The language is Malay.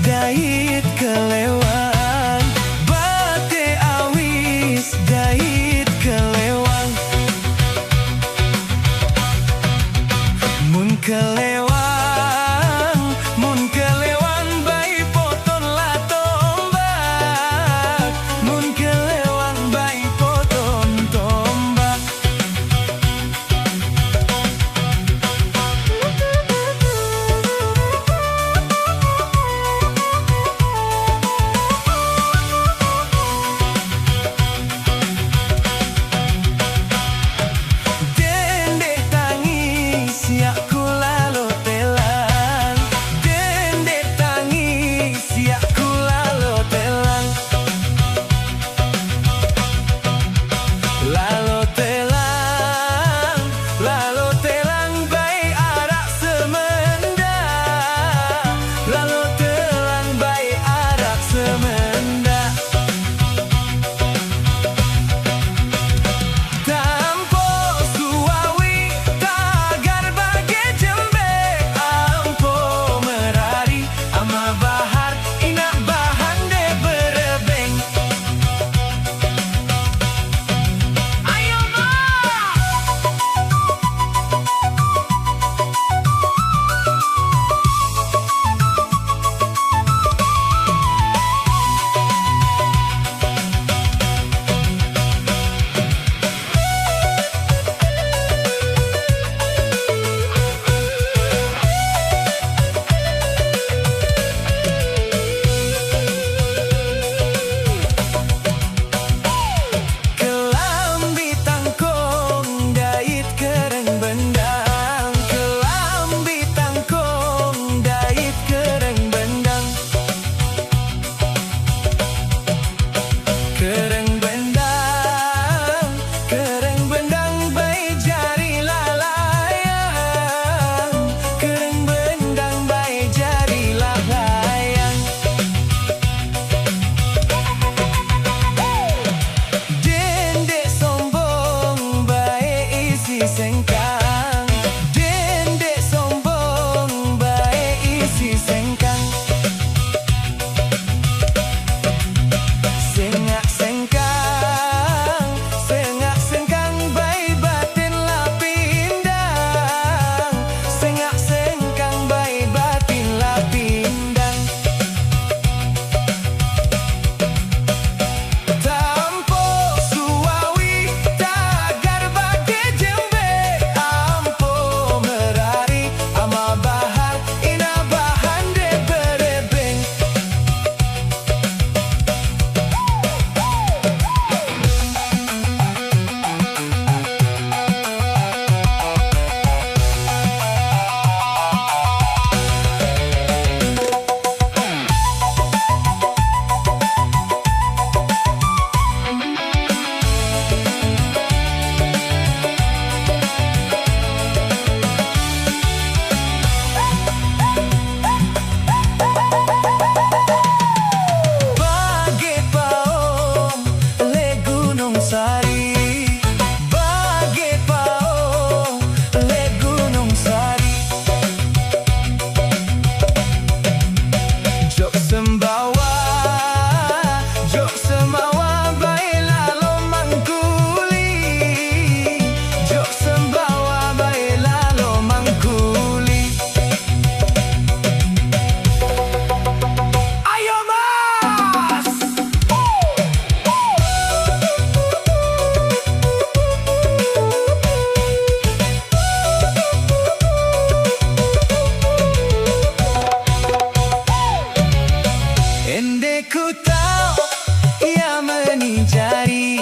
dait kelewang, bate awis dait kelewang. Mun kelewang bayi poton la tombak. Mun kelewang bayi poton tombak. Dendek tangis ya kulalo telang. Dendek tangis ya kulalo telang. Lalo telang bayi arak semenda. Lalo telang bayi arak semenda. Tampo suawi tagar bagai jembe. Ampo merari ama bahar ina bahan de berebeng. Ayo ma! Kelambi tangkong dait kereng bendang. Kelambi tangkong dait kereng bendang. Kereng bendang bayi jari lalayang. Kereng bendang bayi jari lalayang. Dendek sombong bae isi sengkang. Dendek sombong bae isi sengkang. Sengak sengkang bae batin la pindang. Sengak sengkang bae batin la pindang. Tampo suawi tagar bagai jembe. Ampo merari ama bahar ina bahan de berebeng. Bagai paom le Gunung Sari. Bagai paom le Gunung Sari. Jok sembawa bae lalo mangkuli. Jok sembawa bae lalo mangkuli. Ayo mas! Ende ku tahu ia menijari.